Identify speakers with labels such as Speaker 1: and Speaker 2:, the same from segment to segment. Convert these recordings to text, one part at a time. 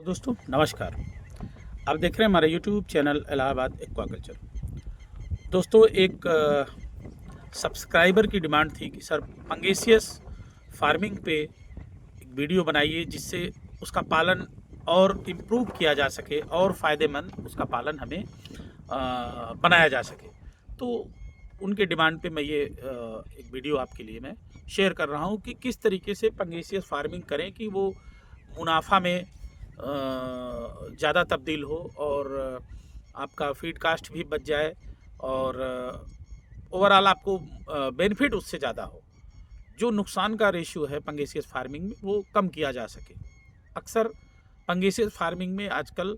Speaker 1: तो दोस्तों नमस्कार। आप देख रहे हैं हमारा यूट्यूब चैनल इलाहाबाद एक्वाकल्चर। दोस्तों एक सब्सक्राइबर की डिमांड थी कि सर पंगेसियस फार्मिंग पे एक वीडियो बनाइए जिससे उसका पालन और इम्प्रूव किया जा सके और फ़ायदेमंद उसका पालन हमें बनाया जा सके। तो उनके डिमांड पे मैं ये एक वीडियो आपके लिए मैं शेयर कर रहा हूँ कि किस तरीके से पंगेसियस फार्मिंग करें कि वो मुनाफा में ज़्यादा तब्दील हो और आपका फीड कास्ट भी बच जाए और ओवरऑल आपको बेनिफिट उससे ज़्यादा हो। जो नुकसान का रेशियो है पंगेसियस फार्मिंग में वो कम किया जा सके। अक्सर पंगेसियस फार्मिंग में आजकल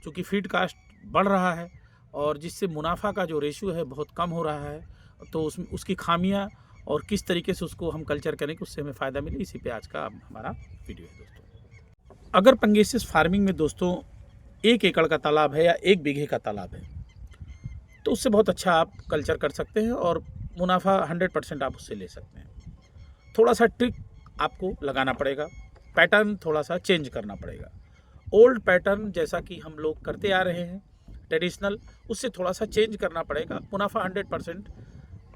Speaker 1: चूँकि फीड कास्ट बढ़ रहा है और जिससे मुनाफा का जो रेशियो है बहुत कम हो रहा है, तो उसकी खामियां और किस तरीके से उसको हम कल्चर करें कि उससे हमें फ़ायदा मिले, इसी पे आज का हमारा वीडियो है दोस्तों। अगर पंगेसियस फार्मिंग में दोस्तों 1 एकड़ का तालाब है या 1 बीघे का तालाब है तो उससे बहुत अच्छा आप कल्चर कर सकते हैं और मुनाफा 100% आप उससे ले सकते हैं। थोड़ा सा ट्रिक आपको लगाना पड़ेगा, पैटर्न थोड़ा सा चेंज करना पड़ेगा। ओल्ड पैटर्न जैसा कि हम लोग करते आ रहे हैं ट्रेडिशनल, उससे थोड़ा सा चेंज करना पड़ेगा। मुनाफा 100%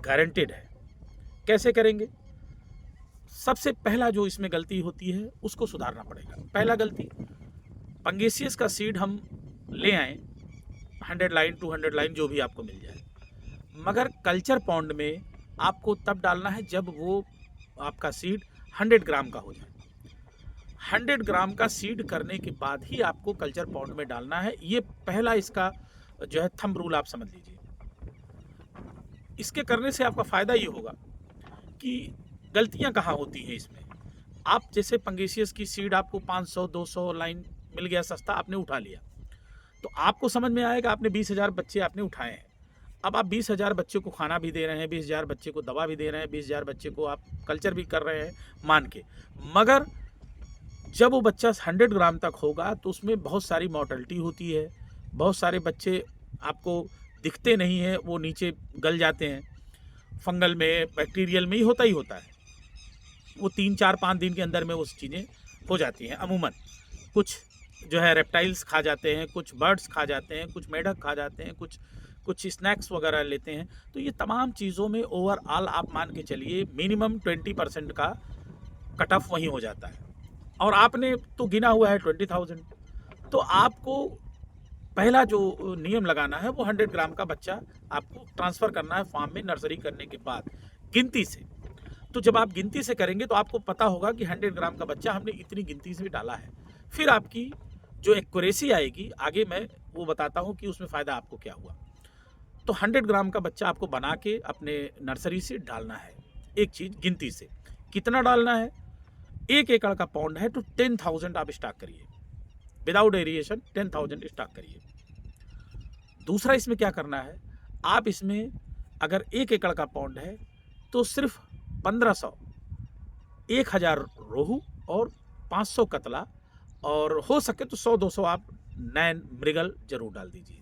Speaker 1: गारंटेड है। कैसे करेंगे? सबसे पहला जो इसमें गलती होती है उसको सुधारना पड़ेगा। पहला गलती, पंगेसियस का सीड हम ले आएँ 100 लाइन 200 लाइन जो भी आपको मिल जाए, मगर कल्चर पॉन्ड में आपको तब डालना है जब वो आपका सीड 100 ग्राम का हो जाए। 100 ग्राम का सीड करने के बाद ही आपको कल्चर पॉन्ड में डालना है। ये पहला इसका जो है थंब रूल आप समझ लीजिए। इसके करने से आपका फ़ायदा ये होगा कि गलतियां कहाँ होती हैं इसमें। आप जैसे पंगेसियस की सीड आपको 500-200 लाइन मिल गया सस्ता, आपने उठा लिया, तो आपको समझ में आएगा आपने 20,000 बच्चे आपने उठाए हैं। अब आप 20,000 बच्चे को खाना भी दे रहे हैं, 20,000 बच्चे को दवा भी दे रहे हैं, 20,000 बच्चे को आप कल्चर भी कर रहे हैं मान के, मगर जब वो बच्चा 100 ग्राम तक होगा तो उसमें बहुत सारी मॉर्टेलिटी होती है। बहुत सारे बच्चे आपको दिखते नहीं हैं, वो नीचे गल जाते हैं। फंगल में, बैक्टीरियल में ही होता है। वो 3-4-5 दिन के अंदर में वो चीज़ें हो जाती हैं अमूमन। कुछ जो है रेप्टाइल्स खा जाते हैं, कुछ बर्ड्स खा जाते हैं, कुछ मेढक खा जाते हैं, कुछ स्नैक्स वगैरह लेते हैं। तो ये तमाम चीज़ों में ओवरऑल आप मान के चलिए मिनिमम 20% का कट ऑफ वहीं हो जाता है और आपने तो गिना हुआ है 20,000। तो आपको पहला जो नियम लगाना है वो 100 ग्राम का बच्चा आपको ट्रांसफ़र करना है फार्म में नर्सरी करने के बाद गिनती से। तो जब आप गिनती से करेंगे तो आपको पता होगा कि 100 ग्राम का बच्चा हमने इतनी गिनती से डाला है। फिर आपकी जो एक्यूरेसी आएगी आगे मैं वो बताता हूँ कि उसमें फ़ायदा आपको क्या हुआ। तो 100 ग्राम का बच्चा आपको बना के अपने नर्सरी से डालना है। एक चीज़ गिनती से कितना डालना है, 1 एकड़ का पॉन्ड है तो 10,000 आप स्टॉक करिए, विदाउट एरिएशन 10,000 स्टॉक करिए। दूसरा इसमें क्या करना है, आप इसमें अगर 1 एकड़ का पॉन्ड है तो सिर्फ 1500, 1000 रोहू और 500 कतला और हो सके तो 100-200 आप नैन मृगल जरूर डाल दीजिए।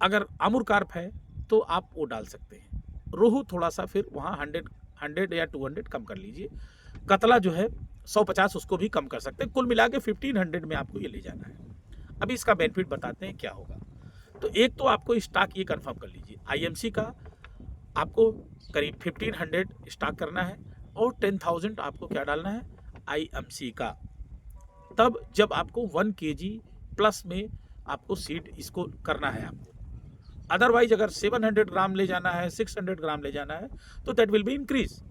Speaker 1: अगर अमूर कार्प है तो आप वो डाल सकते हैं। रोहू थोड़ा सा फिर वहाँ 100 या 200 कम कर लीजिए। कतला जो है 150 उसको भी कम कर सकते हैं। कुल मिला के 1500 में आपको ये ले जाना है। अभी इसका बेनिफिट बताते हैं क्या होगा। तो एक तो आपको स्टॉक ये कंफर्म कर लीजिए, आईएमसी का आपको करीब 1500 स्टॉक करना है और 10,000 आपको क्या डालना है, आईएमसी का। तब जब आपको 1 केजी प्लस में आपको सीड इसको करना है आपको। अदरवाइज अगर 700 ग्राम ले जाना है, 600 ग्राम ले जाना है तो दैट विल बी इंक्रीज।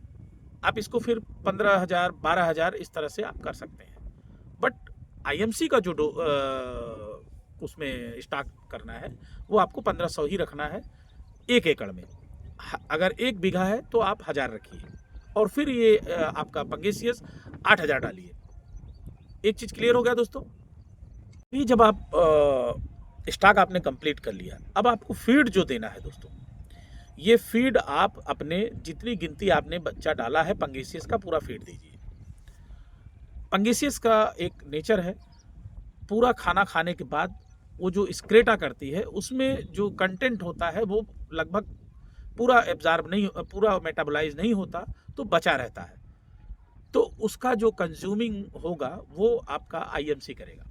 Speaker 1: आप इसको फिर 15,000 12,000 इस तरह से आप कर सकते हैं। बट आईएमसी का जो उसमें स्टॉक करना है वो आपको 1500 ही रखना है 1 एकड़ में। अगर 1 बीघा है तो आप 1000 रखिए और फिर ये आपका पंगेसियस 8,000 डालिए। एक चीज़ क्लियर हो गया दोस्तों। ये जब आप स्टॉक आपने कंप्लीट कर लिया, अब आपको फीड जो देना है दोस्तों, ये फीड आप अपने जितनी गिनती आपने बच्चा डाला है पंगेसियस का पूरा फीड दीजिए। पंगेसियस का एक नेचर है, पूरा खाना खाने के बाद वो जो स्क्रेटा करती है उसमें जो कंटेंट होता है वो लगभग पूरा एब्जॉर्ब नहीं, पूरा मेटाबोलाइज नहीं होता, तो बचा रहता है। तो उसका जो कंज्यूमिंग होगा वो आपका आईएमसी करेगा।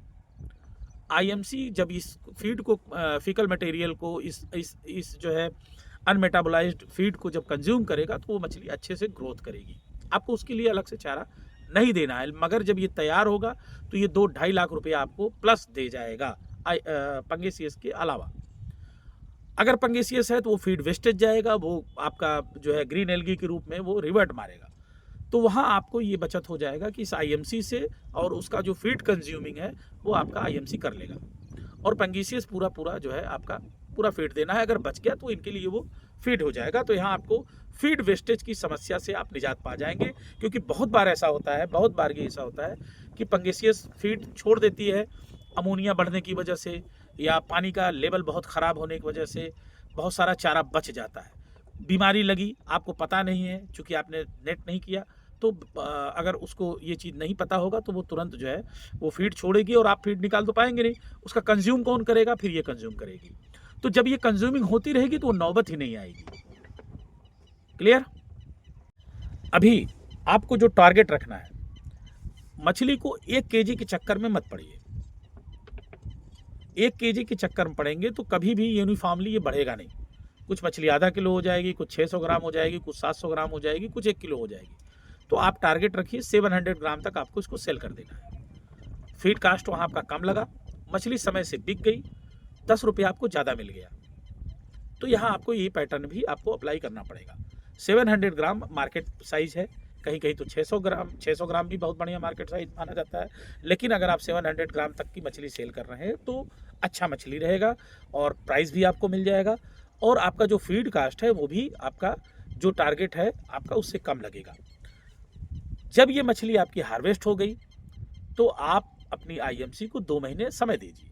Speaker 1: आईएमसी जब इस फीड को फीकल मटेरियल को इस जो है अनमेटाबोलाइज्ड फीड को जब कंज्यूम करेगा तो वो मछली अच्छे से ग्रोथ करेगी। आपको उसके लिए अलग से चारा नहीं देना है, मगर जब ये तैयार होगा तो ये 2-2.5 लाख रुपये आपको प्लस दे जाएगा पंगेसियस के अलावा। अगर पंगेसियस है तो वो फीड वेस्टेज जाएगा, वो आपका जो है ग्रीन एल्गी के रूप में वो रिवर्ट मारेगा। तो वहाँ आपको ये बचत हो जाएगा कि इस आईएमसी से, और उसका जो फीड कंज्यूमिंग है वो आपका आईएमसी कर लेगा, और पंगेसियस पूरा जो है आपका पूरा फीड देना है। अगर बच गया तो इनके लिए वो फीड हो जाएगा। तो यहाँ आपको फीड वेस्टेज की समस्या से आप निजात पा जाएंगे, क्योंकि बहुत बार ऐसा होता है, बहुत बार ये ऐसा होता है कि पंगेसियस फीड छोड़ देती है अमोनिया बढ़ने की वजह से, या पानी का लेवल बहुत ख़राब होने की वजह से बहुत सारा चारा बच जाता है। बीमारी लगी, आपको पता नहीं है, चूँकि आपने नेट नहीं किया, तो अगर उसको ये चीज़ नहीं पता होगा तो वो तुरंत जो है वो फीड छोड़ेगी, और आप फीड निकाल तो पाएंगे नहीं। उसका कंज्यूम कौन करेगा? फिर ये कंज्यूम करेगी। तो जब ये कंज्यूमिंग होती रहेगी तो वो नौबत ही नहीं आएगी। क्लियर? अभी आपको जो टारगेट रखना है, मछली को 1 केजी के चक्कर में मत पड़िए। 1 केजी के चक्कर में पड़ेंगे तो कभी भी यूनिफॉर्मली ये बढ़ेगा नहीं। कुछ मछली आधा किलो हो जाएगी, कुछ 600 ग्राम हो जाएगी, कुछ 700 ग्राम हो जाएगी, कुछ 1 किलो हो जाएगी। तो आप टारगेट रखिए 700 ग्राम तक आपको इसको सेल कर देना है। फीड कास्ट वहाँ आपका कम लगा, मछली समय से बिक गई, 10 रुपये आपको ज़्यादा मिल गया। तो यहाँ आपको ये पैटर्न भी आपको अप्लाई करना पड़ेगा। 700 ग्राम मार्केट साइज़ है, कहीं कहीं तो 600 ग्राम भी बहुत बढ़िया मार्केट साइज माना जाता है। लेकिन अगर आप 700 ग्राम तक की मछली सेल कर रहे हैं तो अच्छा मछली रहेगा, और प्राइस भी आपको मिल जाएगा, और आपका जो फीड कास्ट है वो भी आपका जो टारगेट है आपका उससे कम लगेगा। जब ये मछली आपकी हार्वेस्ट हो गई तो आप अपनी आईएमसी को 2 महीने समय दीजिए।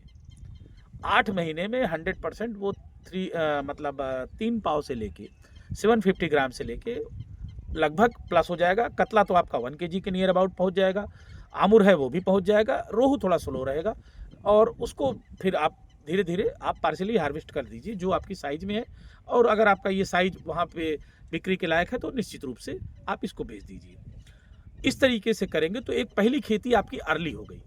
Speaker 1: 8 महीने में 100% वो 3 पाव से लेके 750 ग्राम से लेके लगभग प्लस हो जाएगा। कतला तो आपका 1 केजी के नियर अबाउट पहुंच जाएगा, आमुर है वो भी पहुंच जाएगा, रोहू थोड़ा स्लो रहेगा, और उसको फिर आप धीरे धीरे आप पार्सली हार्वेस्ट कर दीजिए जो आपकी साइज़ में है। और अगर आपका ये साइज़ वहाँ पे बिक्री के लायक है तो निश्चित रूप से आप इसको भेज दीजिए। इस तरीके से करेंगे तो एक पहली खेती आपकी अर्ली हो गई।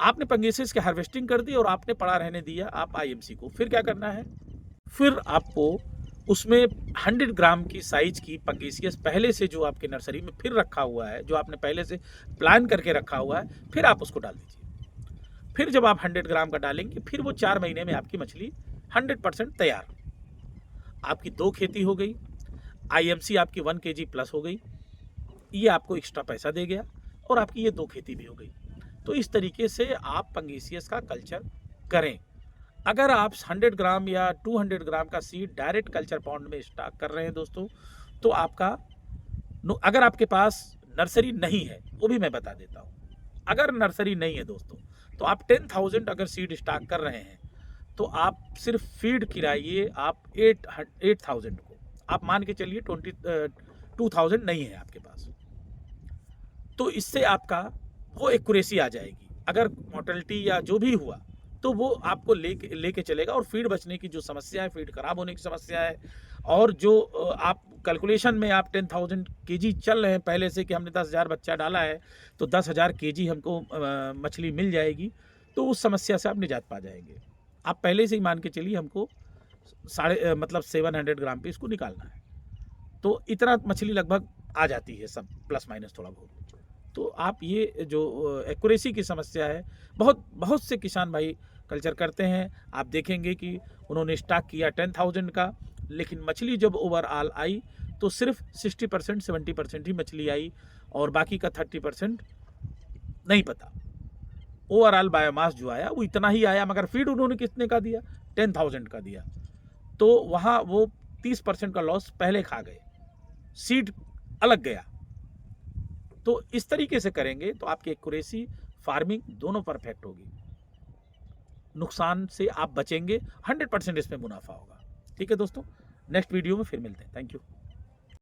Speaker 1: आपने पंगेसियस की हार्वेस्टिंग कर दी और आपने पड़ा रहने दिया आप आईएमसी को। फिर क्या करना है? फिर आपको उसमें 100 ग्राम की साइज की पंगेसियस पहले से जो आपके नर्सरी में फिर रखा हुआ है, जो आपने पहले से प्लान करके रखा हुआ है, फिर आप उसको डाल दीजिए। फिर जब आप 100 ग्राम का डालेंगे फिर वो 4 महीने में आपकी मछली 100% तैयार। आपकी 2 खेती हो गई, आईएमसी आपकी 1 केजी प्लस हो गई, ये आपको एक्स्ट्रा पैसा दे गया, और आपकी ये 2 खेती भी हो गई। तो इस तरीके से आप पंगेसियस का कल्चर करें। अगर आप 100 ग्राम या 200 ग्राम का सीड डायरेक्ट कल्चर पॉन्ड में स्टॉक कर रहे हैं दोस्तों, तो आपका अगर आपके पास नर्सरी नहीं है, वो भी मैं बता देता हूँ। अगर नर्सरी नहीं है दोस्तों, तो आप 10,000 अगर सीड स्टॉक कर रहे हैं तो आप सिर्फ फीड खिलाइए आप 8,000 को। आप मान के चलिए 22,000 नहीं है आपके पास, तो इससे आपका वो एक्यूरेसी आ जाएगी। अगर मोर्टेलिटी या जो भी हुआ तो वो आपको लेके चलेगा, और फीड बचने की जो समस्या है, फीड खराब होने की समस्या है, और जो आप कैलकुलेशन में आप 10,000 केजी चल रहे हैं पहले से कि हमने 10,000 बच्चा डाला है तो 10,000 केजी हमको मछली मिल जाएगी, तो उस समस्या से आप निजात पा जाएंगे। आप पहले से ही मान के चलिए हमको 700 ग्राम पे इसको निकालना है, तो इतना मछली लगभग आ जाती है, सब प्लस माइनस थोड़ा बहुत। तो आप ये जो एक्यूरेसी की समस्या है, बहुत से किसान भाई कल्चर करते हैं, आप देखेंगे कि उन्होंने स्टॉक किया 10,000 का, लेकिन मछली जब ओवरऑल आई तो सिर्फ 60% 70% ही मछली आई, और बाकी का 30% नहीं पता। ओवरऑल बायोमास जो आया वो इतना ही आया, मगर फीड उन्होंने कितने का दिया? 10,000 का दिया। तो वहाँ वो 30% का लॉस पहले खा गए, सीड अलग गया। तो इस तरीके से करेंगे तो आपकी एक्यूरेसी, फार्मिंग दोनों परफेक्ट होगी, नुकसान से आप बचेंगे, 100% इसमें मुनाफा होगा। ठीक है दोस्तों, नेक्स्ट वीडियो में फिर मिलते हैं। Thank you.